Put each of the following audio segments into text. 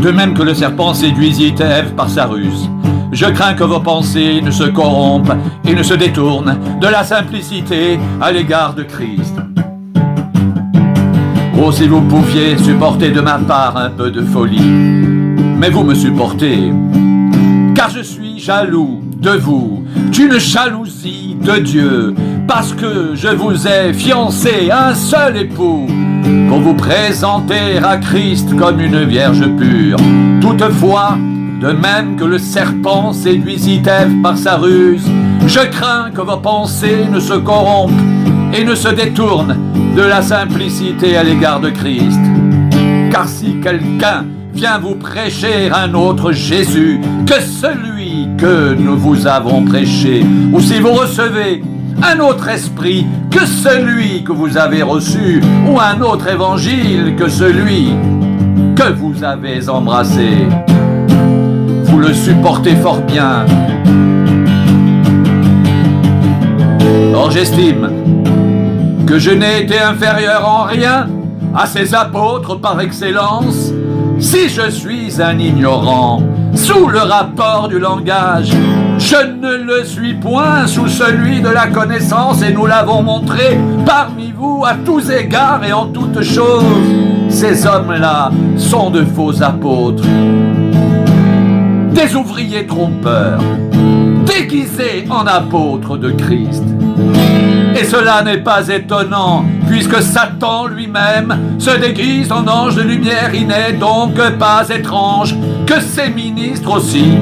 De même que le serpent séduisit Ève par sa ruse, je crains que vos pensées ne se corrompent et ne se détournent de la simplicité à l'égard de Christ. Oh, si vous pouviez supporter de ma part un peu de folie, mais vous me supportez, car je suis jaloux de vous, d'une jalousie de Dieu, parce que je vous ai fiancé un seul époux, pour vous présenter à Christ comme une vierge pure. Toutefois, de même que le serpent séduisit Ève par sa ruse, je crains que vos pensées ne se corrompent et ne se détournent de la simplicité à l'égard de Christ. Car si quelqu'un vient vous prêcher un autre Jésus que celui que nous vous avons prêché, ou si vous recevez un autre esprit que celui que vous avez reçu, ou un autre évangile que celui que vous avez embrassé, vous le supportez fort bien. Or j'estime que je n'ai été inférieur en rien à ces apôtres par excellence, si je suis un ignorant sous le rapport du langage. Je ne le suis point sous celui de la connaissance, et nous l'avons montré parmi vous à tous égards et en toutes choses. Ces hommes-là sont de faux apôtres, des ouvriers trompeurs, déguisés en apôtres de Christ. Et cela n'est pas étonnant, puisque Satan lui-même se déguise en ange de lumière. Il n'est donc pas étrange que ses ministres aussi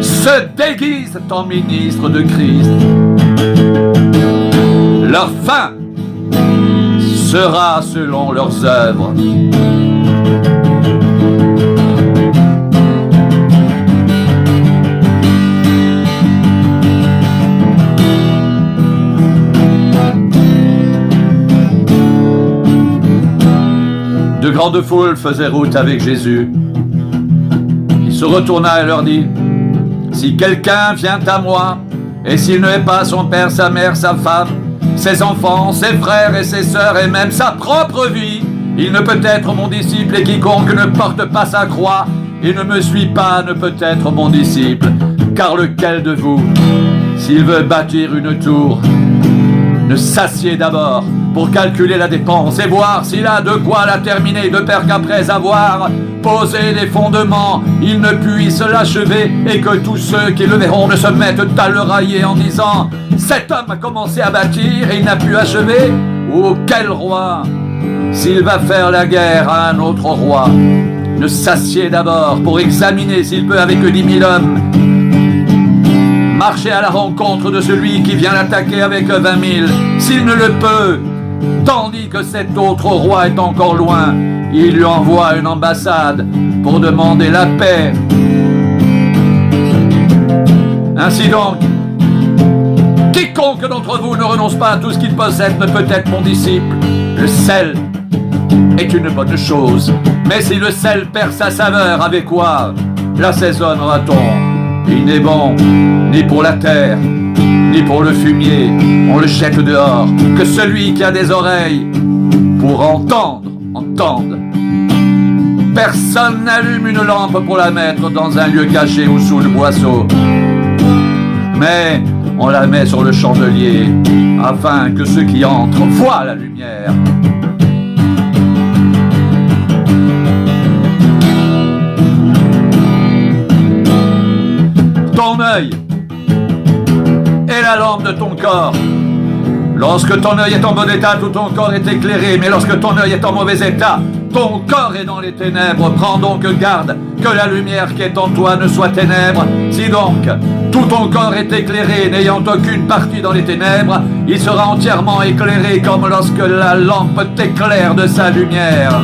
se déguisent en ministres de Christ. Leur fin sera selon leurs œuvres. De grandes foules faisaient route avec Jésus. Il se retourna et leur dit: si quelqu'un vient à moi, et s'il ne hait pas son père, sa mère, sa femme, ses enfants, ses frères et ses sœurs, et même sa propre vie, il ne peut être mon disciple. Et quiconque ne porte pas sa croix et ne me suit pas ne peut être mon disciple. Car lequel de vous, s'il veut bâtir une tour, ne s'assied d'abord pour calculer la dépense et voir s'il a de quoi la terminer, de peur qu'après avoir posé les fondements, il ne puisse l'achever, et que tous ceux qui le verront ne se mettent à le railler en disant: cet homme a commencé à bâtir et il n'a pu achever. Ou quel roi, s'il va faire la guerre à un autre roi, ne s'assied d'abord pour examiner s'il peut avec 10 000 hommes marcher à la rencontre de celui qui vient l'attaquer avec 20 000. S'il ne le peut, tandis que cet autre roi est encore loin, il lui envoie une ambassade pour demander la paix. Ainsi donc, quiconque d'entre vous ne renonce pas à tout ce qu'il possède ne peut être mon disciple. Le sel est une bonne chose, mais si le sel perd sa saveur, avec quoi l'assaisonnera-t-on? Il n'est bon ni pour la terre, ni pour le fumier, on le jette dehors. Que celui qui a des oreilles pour entendre, entende. Personne n'allume une lampe pour la mettre dans un lieu caché ou sous le boisseau, mais on la met sur le chandelier, afin que ceux qui entrent voient la lumière. Ton œil est la lampe de ton corps. Lorsque ton œil est en bon état, tout ton corps est éclairé. Mais lorsque ton œil est en mauvais état, ton corps est dans les ténèbres. Prends donc garde que la lumière qui est en toi ne soit ténèbres. Si donc tout ton corps est éclairé, n'ayant aucune partie dans les ténèbres, il sera entièrement éclairé comme lorsque la lampe t'éclaire de sa lumière.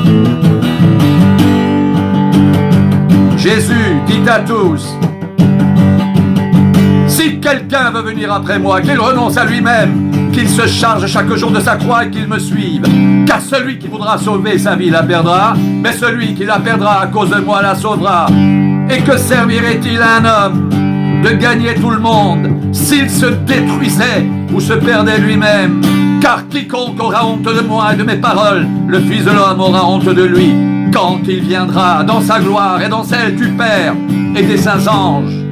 Jésus dit à tous: si quelqu'un veut venir après moi, qu'il renonce à lui-même, qu'il se charge chaque jour de sa croix et qu'il me suive. Car celui qui voudra sauver sa vie la perdra, mais celui qui la perdra à cause de moi la sauvera. Et que servirait-il à un homme de gagner tout le monde s'il se détruisait ou se perdait lui-même? Car quiconque aura honte de moi et de mes paroles, le Fils de l'homme aura honte de lui, quand il viendra dans sa gloire et dans celle du Père et des saints anges.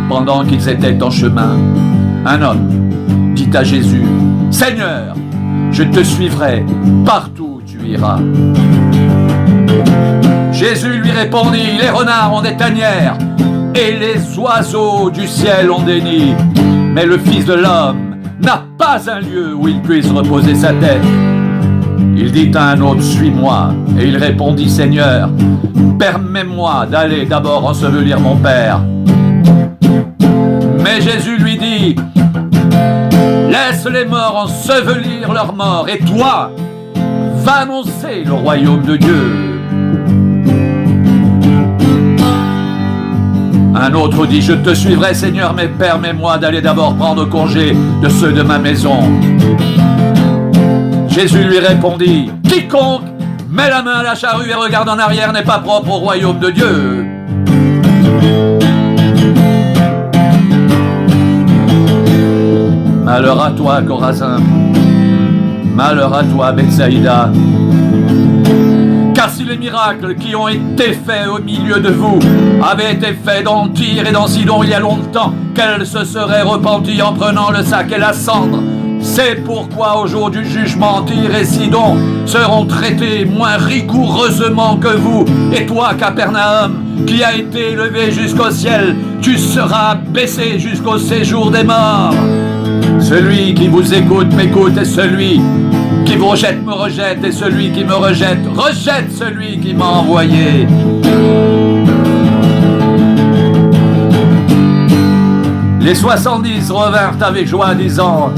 Pendant qu'ils étaient en chemin, un homme dit à Jésus: « Seigneur, je te suivrai partout où tu iras. » Jésus lui répondit: « Les renards ont des tanières, et les oiseaux du ciel ont des nids, mais le Fils de l'homme n'a pas un lieu où il puisse reposer sa tête. » Il dit à un autre: « Suis-moi. » Et il répondit: « Seigneur, permets-moi d'aller d'abord ensevelir mon Père. » Mais Jésus lui dit: « Laisse les morts ensevelir leurs morts, et toi, va annoncer le royaume de Dieu. » Un autre dit: « Je te suivrai, Seigneur, mais permets-moi d'aller d'abord prendre congé de ceux de ma maison. » Jésus lui répondit: « Quiconque met la main à la charrue et regarde en arrière n'est pas propre au royaume de Dieu. » Malheur à toi, Chorazin. Malheur à toi, Bethsaïda. Car si les miracles qui ont été faits au milieu de vous avaient été faits dans Tyr et dans Sidon il y a longtemps, qu'elles se seraient repenties en prenant le sac et la cendre. C'est pourquoi au jour du jugement, Tyr et Sidon seront traités moins rigoureusement que vous. Et toi, Capernaum, qui a été élevé jusqu'au ciel, tu seras baissé jusqu'au séjour des morts. Celui qui vous écoute m'écoute, et celui qui vous rejette me rejette, et celui qui me rejette rejette celui qui m'a envoyé. Les 70 revinrent avec joie, disant: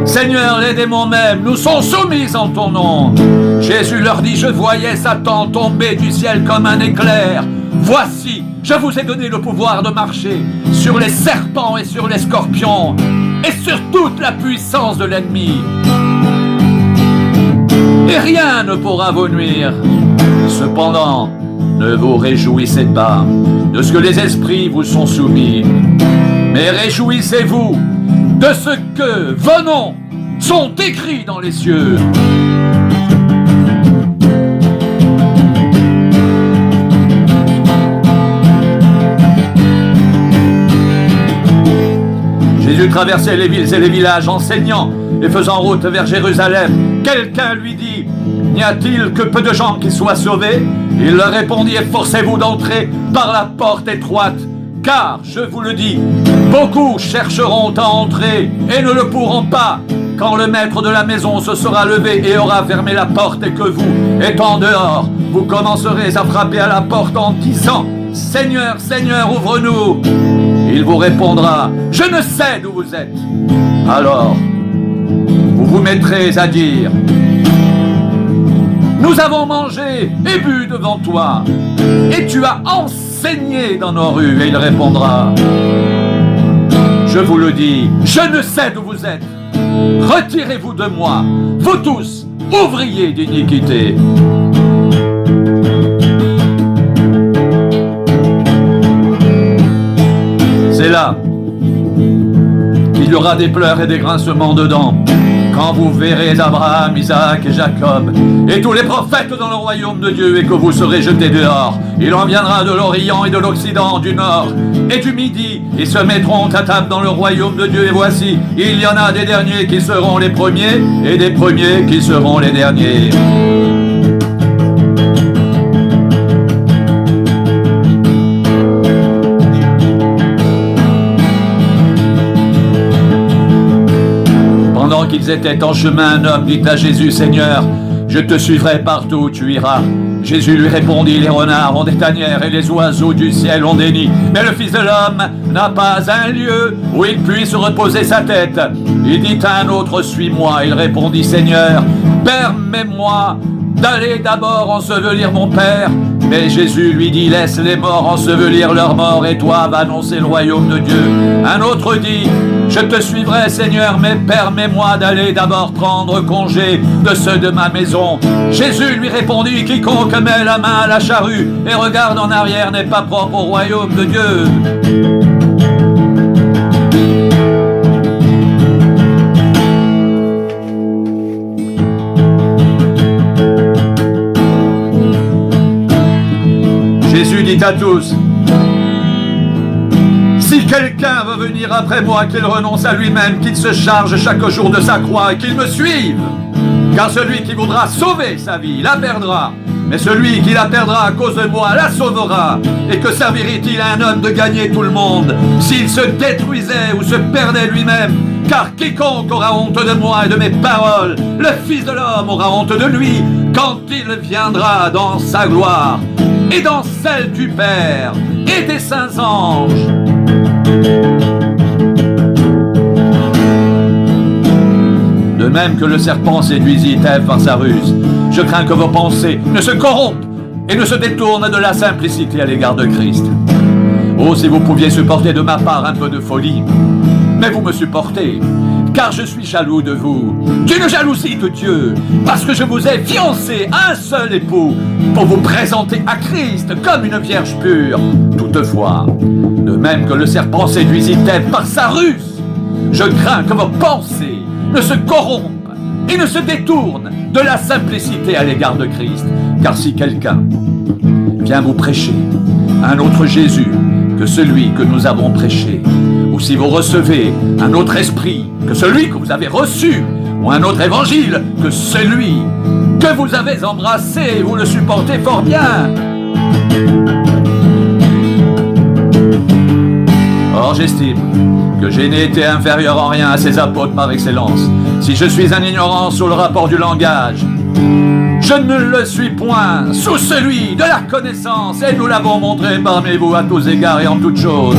Seigneur, les démons même nous sont soumis en ton nom. Jésus leur dit: Je voyais Satan tomber du ciel comme un éclair. Voici, je vous ai donné le pouvoir de marcher sur les serpents et sur les scorpions, et sur toute la puissance de l'ennemi. Et rien ne pourra vous nuire. Cependant, ne vous réjouissez pas de ce que les esprits vous sont soumis, mais réjouissez-vous de ce que vos noms sont écrits dans les cieux. Jésus traversait les villes et les villages, enseignant et faisant route vers Jérusalem. Quelqu'un lui dit: N'y a-t-il que peu de gens qui soient sauvés? Il leur répondit: Efforcez-vous d'entrer par la porte étroite, car, je vous le dis, beaucoup chercheront à entrer et ne le pourront pas. Quand le maître de la maison se sera levé et aura fermé la porte, et que vous, étant dehors, vous commencerez à frapper à la porte en disant: Seigneur, Seigneur, ouvre-nous. Il vous répondra: Je ne sais d'où vous êtes. Alors, vous vous mettrez à dire: Nous avons mangé et bu devant toi, et tu as enseigné dans nos rues. Et il répondra: Je vous le dis, je ne sais d'où vous êtes. Retirez-vous de moi, vous tous, ouvriers d'iniquité. C'est là qu'il y aura des pleurs et des grincements de dents, quand vous verrez Abraham, Isaac et Jacob et tous les prophètes dans le royaume de Dieu, et que vous serez jetés dehors. Il en viendra de l'Orient et de l'Occident, du Nord et du Midi. Ils se mettront à table dans le royaume de Dieu, et voici, il y en a des derniers qui seront les premiers, et des premiers qui seront les derniers. Pendant qu'ils étaient en chemin, un homme dit à Jésus: Seigneur, je te suivrai partout où tu iras. Jésus lui répondit: Les renards ont des tanières et les oiseaux du ciel ont des nids, mais le Fils de l'homme n'a pas un lieu où il puisse reposer sa tête. Il dit à un autre: Suis-moi. Il répondit: Seigneur, permets-moi d'aller d'abord ensevelir mon père. Mais Jésus lui dit, laisse les morts ensevelir leurs morts, et toi va annoncer le royaume de Dieu. Un autre dit, je te suivrai Seigneur, mais permets-moi d'aller d'abord prendre congé de ceux de ma maison. Jésus lui répondit, quiconque met la main à la charrue et regarde en arrière n'est pas propre au royaume de Dieu. Jésus dit à tous, si quelqu'un veut venir après moi, qu'il renonce à lui-même, qu'il se charge chaque jour de sa croix et qu'il me suive. Car celui qui voudra sauver sa vie la perdra, mais celui qui la perdra à cause de moi la sauvera. Et que servirait-il à un homme de gagner tout le monde s'il se détruisait ou se perdait lui-même? Car quiconque aura honte de moi et de mes paroles, le Fils de l'homme aura honte de lui quand il viendra dans sa gloire et dans celle du Père et des saints anges. De même que le serpent séduisit Ève par sa ruse, je crains que vos pensées ne se corrompent et ne se détournent de la simplicité à l'égard de Christ. Oh, si vous pouviez supporter de ma part un peu de folie, mais vous me supportez, car je suis jaloux de vous, d'une jalousie de Dieu, parce que je vous ai fiancé à un seul époux, pour vous présenter à Christ comme une vierge pure. Toutefois, de même que le serpent séduisit Ève par sa ruse, je crains que vos pensées ne se corrompent et ne se détournent de la simplicité à l'égard de Christ. Car si quelqu'un vient vous prêcher un autre Jésus que celui que nous avons prêché, ou si vous recevez un autre esprit que celui que vous avez reçu, ou un autre évangile que celui que vous avez embrassé, vous le supportez fort bien. Or j'estime que je n'ai été inférieur en rien à ces apôtres par excellence. Si je suis un ignorant sous le rapport du langage, je ne le suis point sous celui de la connaissance, et nous l'avons montré parmi vous à tous égards et en toutes choses.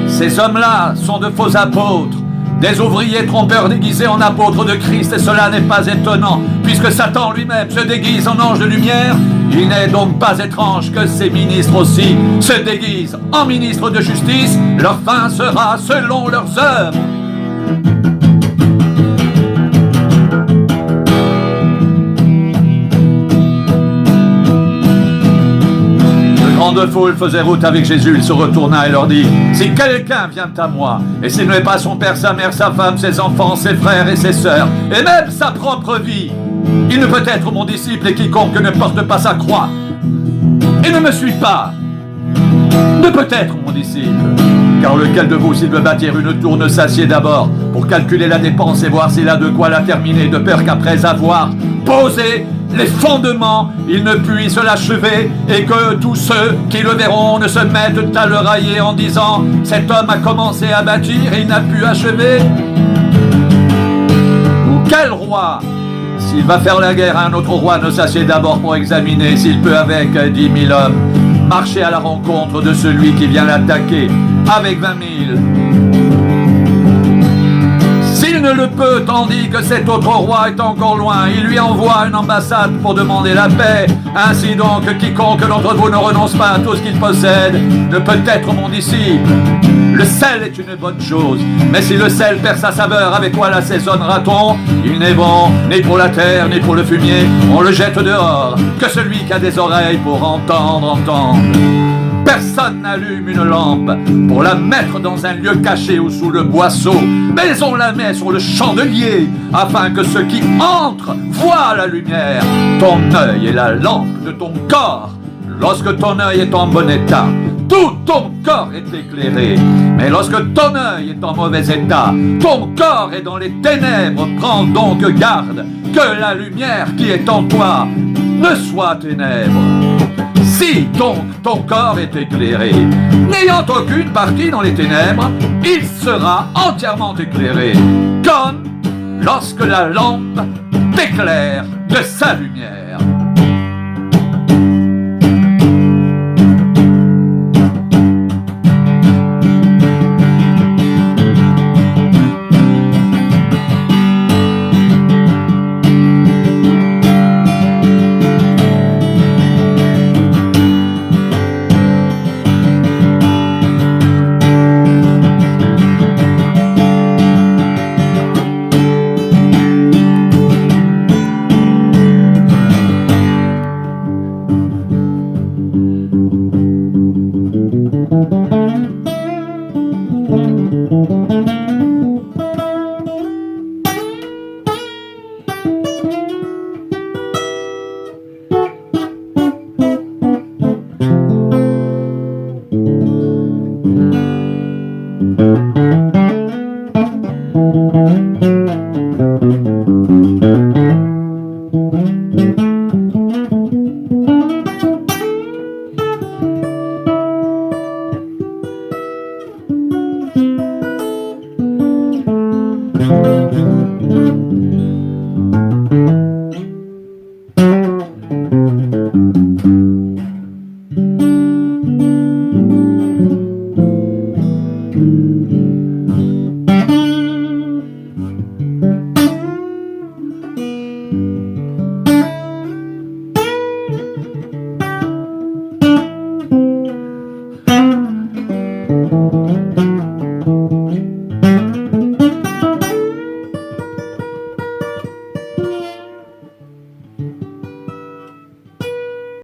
Ces hommes-là sont de faux apôtres, des ouvriers trompeurs déguisés en apôtres de Christ, et cela n'est pas étonnant, puisque Satan lui-même se déguise en ange de lumière. Il n'est donc pas étrange que ces ministres aussi se déguisent en ministres de justice. Leur fin sera selon leurs œuvres. De foule faisait route avec Jésus, il se retourna et leur dit, si quelqu'un vient à moi, et s'il n'est pas son père, sa mère, sa femme, ses enfants, ses frères et ses sœurs, et même sa propre vie, il ne peut être mon disciple, et quiconque ne porte pas sa croix et ne me suit pas ne peut être mon disciple. Car lequel de vous, s'il veut bâtir une tour, ne s'assied d'abord pour calculer la dépense et voir s'il a de quoi la terminer, de peur qu'après avoir posé les fondements, il ne puisse l'achever, et que tous ceux qui le verront ne se mettent à le railler en disant, cet homme a commencé à bâtir et il n'a pu achever. Ou quel roi, s'il va faire la guerre à un autre roi, ne s'assied d'abord pour examiner s'il peut avec 10 000 hommes marcher à la rencontre de celui qui vient l'attaquer avec 20 000. S'il ne le peut, tandis que cet autre roi est encore loin, il lui envoie une ambassade pour demander la paix. Ainsi donc, quiconque d'entre vous ne renonce pas à tout ce qu'il possède ne peut être mon disciple. Le sel est une bonne chose, mais si le sel perd sa saveur, avec quoi l'assaisonnera-t-on? Il n'est bon ni pour la terre, ni pour le fumier, on le jette dehors. Que celui qui a des oreilles pour entendre, entende. Personne n'allume une lampe pour la mettre dans un lieu caché ou sous le boisseau, mais on la met sur le chandelier, afin que ceux qui entrent voient la lumière. Ton œil est la lampe de ton corps. Lorsque ton œil est en bon état, tout ton corps est éclairé. Mais lorsque ton œil est en mauvais état, ton corps est dans les ténèbres. Prends donc garde que la lumière qui est en toi ne soit ténèbres. Si donc ton corps est éclairé, n'ayant aucune partie dans les ténèbres, il sera entièrement éclairé, comme lorsque la lampe t'éclaire de sa lumière.